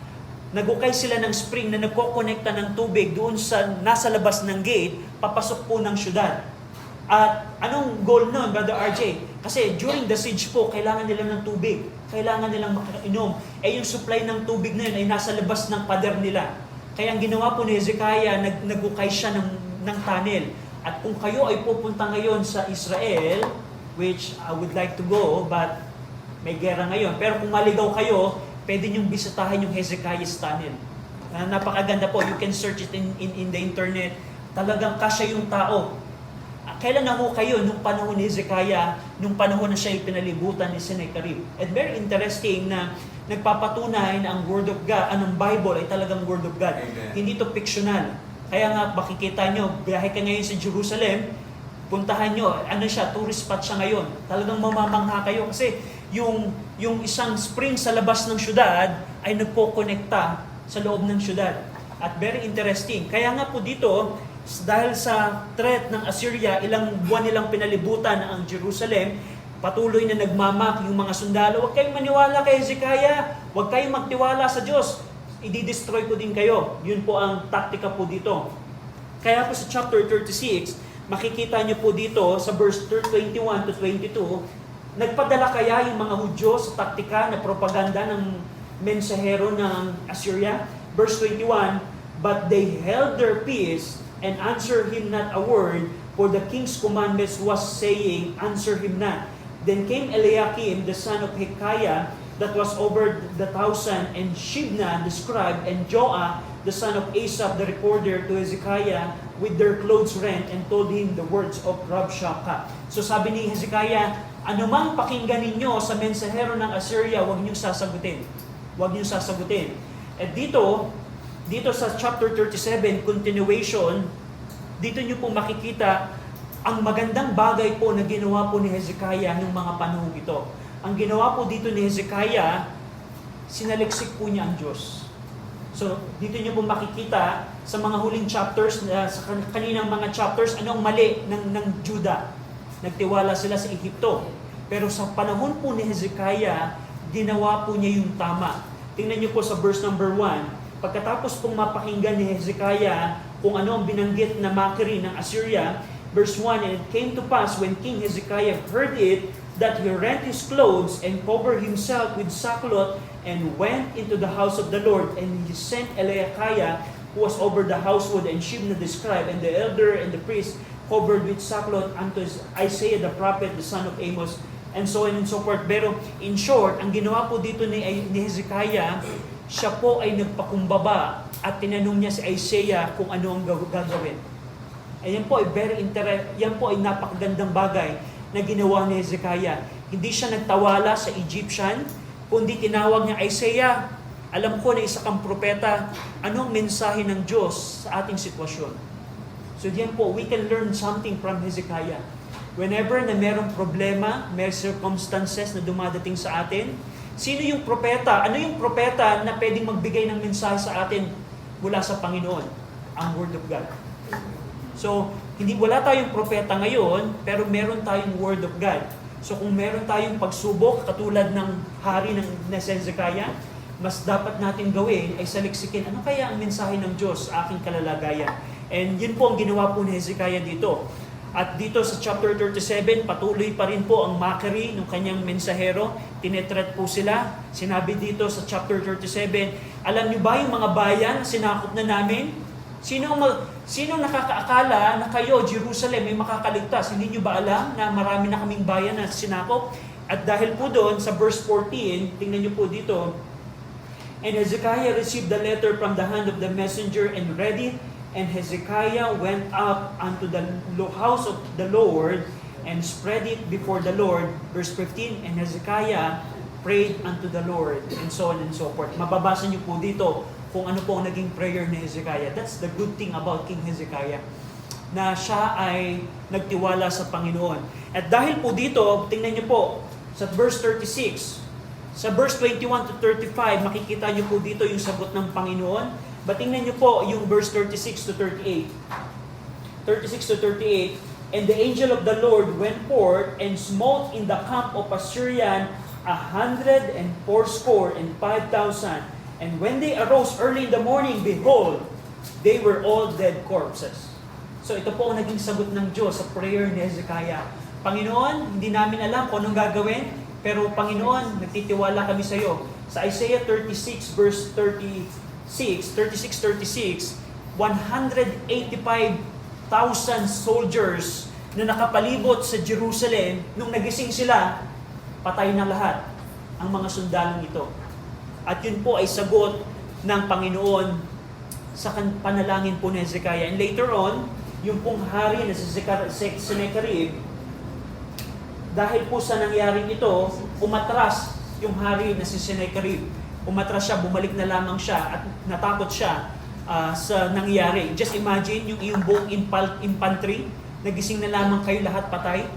Nagukay sila ng spring na nagkokonekta ng tubig doon sa nasa labas ng gate, papasok po ng syudad. At anong goal nun, Brother RJ? Kasi during the siege po, kailangan nila ng tubig. Kailangan nilang makainom. Yung supply ng tubig na yun ay nasa labas ng pader nila. Kaya ang ginawa po ni Hezekiah, nagukay siya ng tunnel. At kung kayo ay pupunta ngayon sa Israel, which I would like to go, but may gera ngayon. Pero kung maligaw kayo, pwede niyong bisitahin yung Hezekiah's tunnel. Napakaganda po. You can search it in the internet. Talagang kasya yung tao. Kailan na ho kayo nung panahon ni Hezekiah, nung panahon na siya pinalibutan ni Sennacherib? And very interesting na nagpapatunay na ang Word of God, anong Bible ay talagang Word of God. Amen. Hindi to fictional. Kaya nga, makikita nyo, biyahe ka ngayon sa Jerusalem, puntahan nyo, tourist spot siya ngayon. Talagang mamamangha kayo kasi yung isang spring sa labas ng syudad ay nagpo-connecta sa loob ng syudad. At very interesting. Kaya nga po dito, dahil sa threat ng Assyria, ilang buwan nilang pinalibutan ang Jerusalem, patuloy na nagmamak yung mga sundalo. Huwag kayong maniwala kay Hezekiah. Huwag kayong magtiwala sa Diyos. I-destroy ko din kayo. Yun po ang taktika po dito. Kaya po sa chapter 36, makikita nyo po dito sa verse 21 to 22, nagpadala kaya yung mga Hudyo sa taktika na propaganda ng mensahero ng Assyria? Verse 21, but they held their peace and answered him not a word, for the king's commandments was saying, answer him not. Then came Eliakim, the son of Hilkiah, that was over the 1,000, and Shebna the scribe, and Joah, the son of Asaph the recorder, to Hezekiah with their clothes rent, and told him the words of Rabshakeh. So sabi ni Hezekiah, anumang pakinggan ninyo sa mensahero ng Assyria, huwag niyong sasagutin. Huwag niyong sasagutin. At dito sa chapter 37, continuation, dito nyo po makikita ang magandang bagay po na ginawa po ni Hezekiah ng mga panahon ito. Ang ginawa po dito ni Hezekiah, sinaliksik po niya ang Diyos. So, dito nyo po makikita sa mga huling chapters, sa kaninang mga chapters, anong mali ng Judah. Nagtiwala sila sa Egypto. Pero sa panahon po ni Hezekiah, ginawa po niya yung tama. Tingnan nyo po sa verse number 1. Pagkatapos pong mapakinggan ni Hezekiah kung ano ang binanggit na mockery ng Assyria, verse 1, and it came to pass when King Hezekiah heard it, that he rent his clothes and covered himself with sackcloth and went into the house of the Lord, and he sent Eliakiah, who was over the household, and Shebna the scribe, and the elder and the priest covered with sackcloth unto Isaiah the prophet, the son of Amos, and so on and so forth. Pero in short, ang ginawa po dito ni Hezekiah, siya po ay nagpakumbaba at tinanong niya si Isaiah kung ano ang gagawin. Ayan po ay yan po ay napakagandang bagay na ginawa ni Hezekiah. Hindi siya nagtawala sa Egyptian, kundi tinawag niya, Isaiah, alam ko na isa kang propeta, anong mensahe ng Diyos sa ating sitwasyon? So diyan po, we can learn something from Hezekiah. Whenever na merong problema, may circumstances na dumadating sa atin, sino yung propeta? Ano yung propeta na pwedeng magbigay ng mensahe sa atin mula sa Panginoon? Ang Word of God. So, wala tayong propeta ngayon, pero meron tayong Word of God. So, kung meron tayong pagsubok, katulad ng hari ng Hezekiah, mas dapat natin gawin ay saliksikin, ano kaya ang mensahe ng Diyos sa aking kalalagayan? And yun po ang ginawa po ni Hezekiah dito. At dito sa chapter 37, patuloy pa rin po ang mockery ng kanyang mensahero. Tinetret po sila. Sinabi dito sa chapter 37, alam niyo ba yung mga bayan na sinakop na namin? Sino nakakaakala na kayo, Jerusalem, ay makakaligtas? Hindi niyo ba alam na marami na kaming bayan na sinakop? At dahil po doon, sa verse 14, tingnan niyo po dito, and Hezekiah received the letter from the hand of the messenger and read it. And Hezekiah went up unto the house of the Lord and spread it before the Lord. Verse 15, and Hezekiah prayed unto the Lord, and so on and so forth. Mababasa niyo po dito kung ano po ang naging prayer ni Hezekiah. That's the good thing about King Hezekiah, na siya ay nagtiwala sa Panginoon. At dahil po dito, tingnan niyo po, sa verse 36, sa verse 21 to 35, makikita niyo po dito yung sagot ng Panginoon. But tingnan niyo po yung verse 36 to 38. 36 to 38, and the angel of the Lord went forth and smote in the camp of Assyrian 180,5,000. And when they arose early in the morning, behold, they were all dead corpses. So ito po ang naging sagot ng Diyos sa prayer ni Hezekiah. Panginoon, hindi namin alam kung anong gagawin, pero Panginoon, nagtitiwala kami sa iyo. Sa Isaiah 36 verse 36, 185,000 soldiers na nakapalibot sa Jerusalem, nung nagising sila, patay na lahat ang mga sundalong ito. At yun po ay sagot ng Panginoon sa panalangin po ni Hezekiah. And later on, yung pong hari na si Sennacherib, dahil po sa nangyaring ito, umatras yung hari na si Sennacherib. Umatras siya, bumalik na lamang siya at natakot siya sa nangyari. Just imagine yung iyong buong infantry, nagising na lamang kayo lahat patay.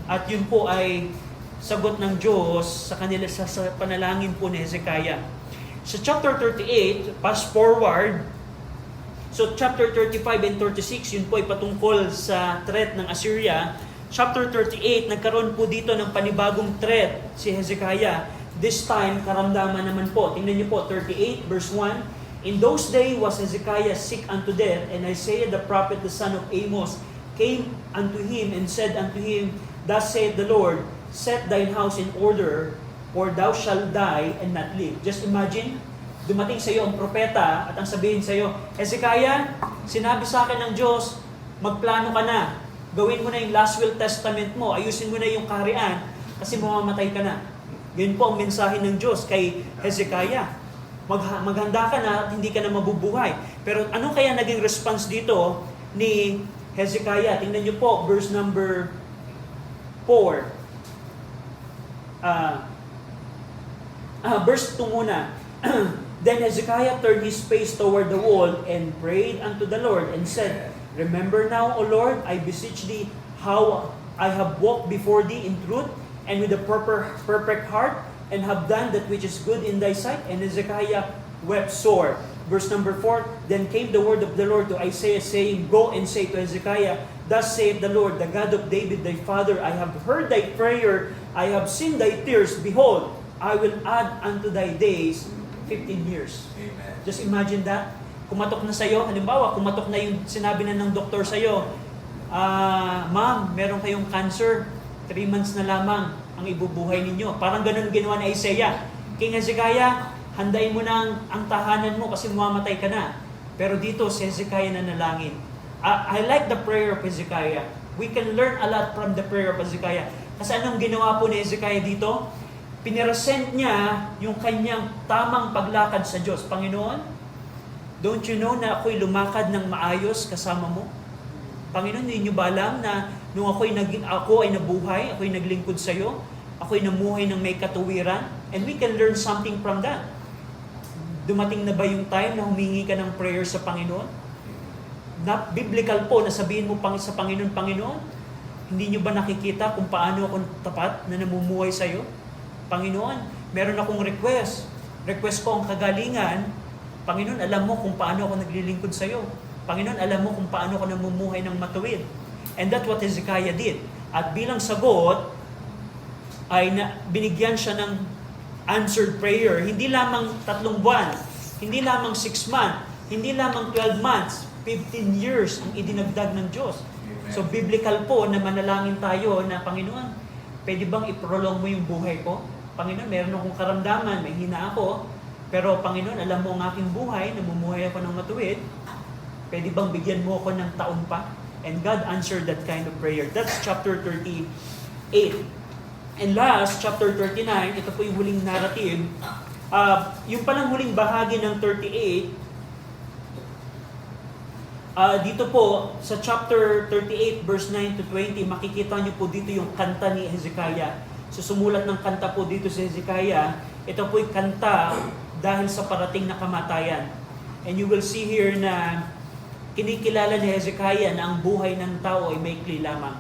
At yun po ay sagot ng Diyos sa kanila sa panalangin po ni Hezekiah. Sa chapter 38, pass forward. So chapter 35 and 36, yun po ay patungkol sa threat ng Assyria. Chapter 38, nagkaroon po dito ng panibagong threat si Hezekiah. This time, karamdaman naman po. Tingnan niyo po, 38 verse 1. In those days was Hezekiah sick unto death, and Isaiah the prophet, the son of Amos, came unto him and said unto him, Thus saith the Lord, set thine house in order, or thou shalt die and not live. Just imagine, dumating sa iyo ang propeta at ang sabihin sa iyo, Hezekiah, sinabi sa akin ng Diyos, magplano ka na. Gawin mo na yung last will testament mo. Ayusin mo na yung kaharian kasi mamamatay ka na. Yun po ang mensahe ng Diyos kay Hezekiah. Maghanda ka na at hindi ka na mabubuhay. Pero ano kaya naging response dito ni Hezekiah? Tingnan niyo po, verse number 4. Verse 2 muna. Then Hezekiah turned his face toward the wall and prayed unto the Lord and said, Remember now, O Lord, I beseech thee, how I have walked before thee in truth and with a perfect heart, and have done that which is good in thy sight. And Hezekiah wept sore. Verse number 4, Then came the word of the Lord to Isaiah, saying, Go and say to Hezekiah, Thus saith the Lord, the God of David thy father, I have heard thy prayer, I have seen thy tears. Behold, I will add unto thy days 15 years. Amen. Just imagine that. Kumatok na sa'yo, halimbawa, kumatok na yung sinabi na ng doktor sa'yo, Ma'am, meron kayong cancer, 3 months na lamang ang ibubuhay ninyo. Parang ganun ginawa ni Isaiah. King Hezekiah, handain mo na ang tahanan mo kasi mamamatay ka na. Pero dito, si Hezekiah na nalangin. I like the prayer of Hezekiah. We can learn a lot from the prayer of Hezekiah. Kasi anong ginawa po ni Hezekiah dito? Piniresent niya yung kanyang tamang paglakad sa Diyos. Panginoon, don't you know na ako'y lumakad ng maayos kasama mo? Panginoon, hindi niyo ba alam na nung ako ay nabuhay, ako'y naglingkod sa iyo, ako'y namuhay ng may katuwiran? And we can learn something from that. Dumating na ba yung time na humingi ka ng prayer sa Panginoon? Not biblical po na sabihin mo sa Panginoon, Panginoon, hindi niyo ba nakikita kung paano ako tapat na namumuhay sa iyo? Panginoon, meron akong request. Request ko ang kagalingan. Panginoon, alam mo kung paano ako naglilingkod sa iyo. Panginoon, alam mo kung paano ako namumuhay ng matuwid. And that's what Hezekiah did. At bilang sagot, ay binigyan siya ng answered prayer. Hindi lamang 3 buwan, hindi lamang 6 months, hindi lamang 12 months, 15 years ang idinagdag ng Diyos. Amen. So biblical po na manalangin tayo na, Panginoon, pwede bang i-prolong mo yung buhay ko? Panginoon, meron akong karamdaman, may hina ako, pero Panginoon, alam mo ang aking buhay, namumuhay ako ng matuwid, pwede bang bigyan mo ako ng taon pa? And God answered that kind of prayer. That's chapter 38. And last, chapter 39, ito po yung huling narrative. Yung palang huling bahagi ng 38, dito po, sa chapter 38, verse 9 to 20, makikita nyo po dito yung kanta ni Hezekiah. So sumulat ng kanta po dito si Hezekiah. Ito po yung kanta dahil sa parating na kamatayan. And you will see here na kinikilala ni Hezekiah na ang buhay ng tao ay maikli lamang.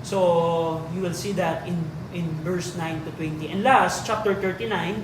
So you will see that in verse 9 to 20. And last, chapter 39,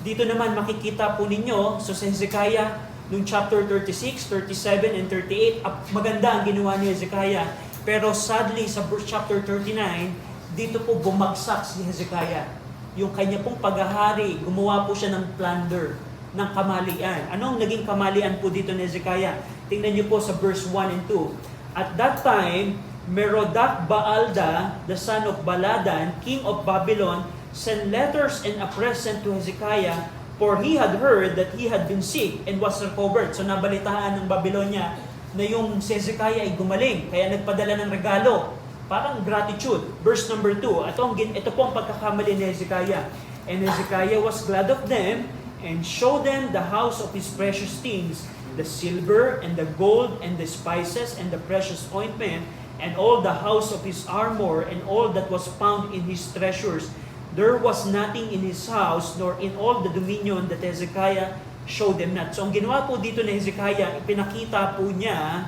dito naman makikita po ninyo, so si Hezekiah, nung chapter 36, 37, and 38, maganda ang ginawa ni Hezekiah. Pero sadly, sa verse chapter 39, dito po bumagsak si Hezekiah. Yung kanya pong paghahari, gumawa po siya ng plunder, ng kamalian. Anong naging kamalian po dito ni Hezekiah? Tingnan niyo po sa verse 1 and 2. At that time, Merodach Baalda, the son of Baladan, king of Babylon, sent letters and a present to Hezekiah, for he had heard that he had been sick and was recovered. So nabalitaan ng Babylonia na yung si Hezekiah ay gumaling, kaya nagpadala ng regalo. Parang gratitude. Verse number 2, ito po ang pagkakamali ni Hezekiah. And Hezekiah was glad of them, and showed them the house of his precious things, the silver and the gold and the spices and the precious ointment, and all the house of his armor, and all that was found in his treasures. There was nothing in his house, nor in all the dominion that Hezekiah showed them not. So ang ginawa po dito ni Hezekiah, ipinakita po niya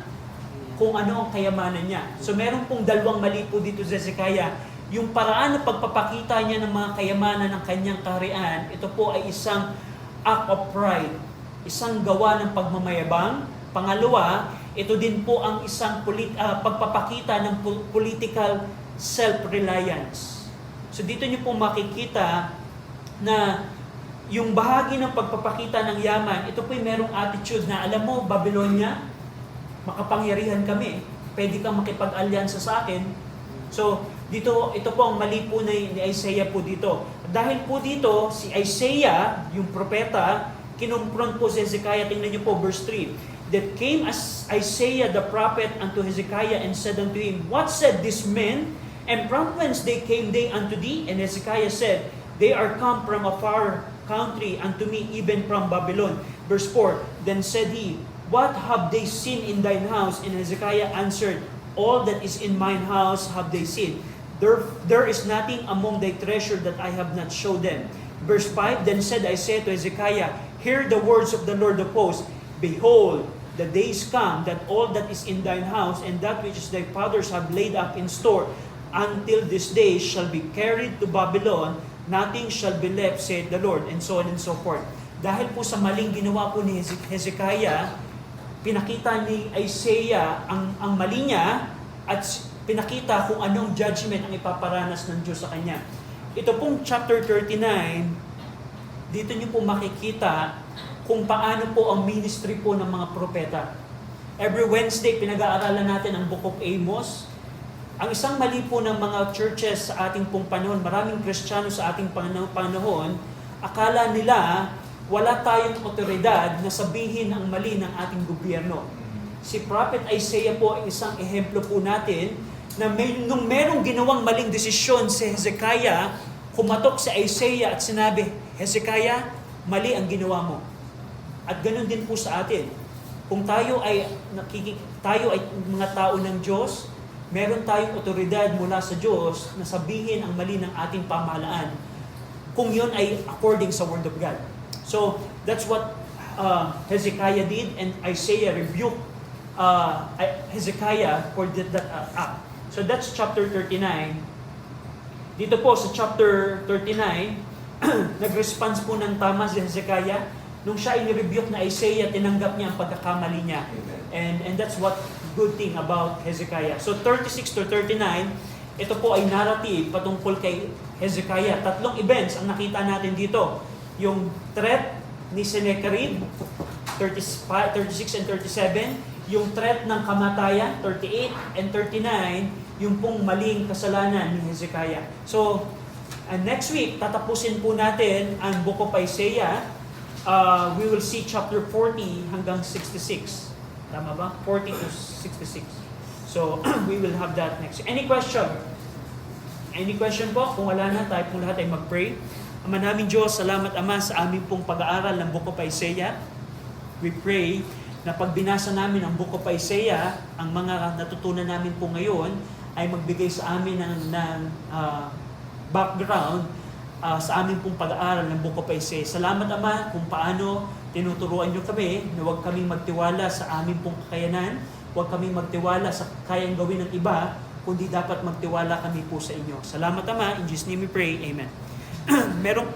kung ano ang kayamanan niya. So meron pong dalawang mali po dito sa Hezekiah. Yung paraan ng pagpapakita niya ng mga kayamanan ng kanyang kaharian, ito po ay isang act of pride, isang gawa ng pagmamayabang. Pangalawa, ito din po ang isang pagpapakita ng political self-reliance. So dito niyo po makikita na yung bahagi ng pagpapakita ng yaman, ito po yung merong attitude na, alam mo, Babylonia, makapangyarihan kami, pwede kang makipag-alyansa sa akin. So dito, ito po ang mali po ni Isaiah po dito. Dahil po dito, si Isaiah, yung propeta, kinumpront po si Hezekiah. Tingnan niyo po verse 3. That came as Isaiah the prophet unto Hezekiah and said unto him, What said these men? And from whence they came they unto thee? And Hezekiah said, They are come from a far country unto me, even from Babylon. Verse 4, Then said he, What have they seen in thine house? And Hezekiah answered, All that is in mine house have they seen. There is nothing among thy treasure that I have not showed them. Verse 5, Then said Isaiah to Hezekiah, Hear the words of the Lord of hosts. Behold, the days come that all that is in thine house, and that which thy fathers have laid up in store, until this day shall be carried to Babylon, nothing shall be left, said the Lord, and so on and so forth. Dahil po sa maling ginawa po ni Hezekiah, pinakita ni Isaiah ang mali niya, at pinakita kung anong judgment ang ipaparanas ng Diyos sa kanya. Ito pong chapter 39, dito niyo po makikita kung paano po ang ministry po ng mga propeta. Every Wednesday, pinag-aaralan natin ang Book of Amos. Ang isang mali po ng mga churches sa ating pong panahon, maraming Kristiyano sa ating panahon, akala nila wala tayong otoridad na sabihin ang mali ng ating gobyerno. Si Prophet Isaiah po ay isang ehemplo po natin na nung merong ginawang maling desisyon si Hezekiah, kumatok si Isaiah at sinabi, Hezekiah, mali ang ginawa mo. At ganun din po sa atin. Kung tayo ay mga tao ng Diyos, meron tayong otoridad mula sa Diyos na sabihin ang mali ng ating pamahalaan kung yun ay according sa Word of God. So, that's what Hezekiah did, and Isaiah rebuked Hezekiah for that act. So, that's chapter 39. Dito po sa chapter 39, nag-response po ng tama si Hezekiah. Nung siya i-rebuke na Isaiah, tinanggap niya ang pagkakamali niya. And that's what good thing about Hezekiah. So 36 to 39, ito po ay narrative patungkol kay Hezekiah. Tatlong events ang nakita natin dito. Yung threat ni Sennacherib, 36 and 37. Yung threat ng kamatayan, 38 and 39. Yung pong maling kasalanan ni Hezekiah. So, next week, tatapusin po natin ang Book of Isaiah. We will see chapter 40 hanggang 66. Tama ba? 40 to 66. So, we will have that next. Any question? Any question po? Kung wala na, tayo po lahat ay mag-pray. Ama namin Diyos, salamat Ama sa aming pong pag-aaral ng Book of Isaiah. We pray na pag binasa namin ang Book of Isaiah, ang mga natutunan namin po ngayon ay magbigay sa amin ng background sa aming pong pag-aaral ng Book of Isaiah. Salamat Ama kung paano tinuturuan niyo kami na huwag kaming magtiwala sa aming pong kakayanan, huwag kaming magtiwala sa kayang gawin ng iba, kundi dapat magtiwala kami po sa inyo. Salamat Ama, in Jesus' name we pray, Amen. Merong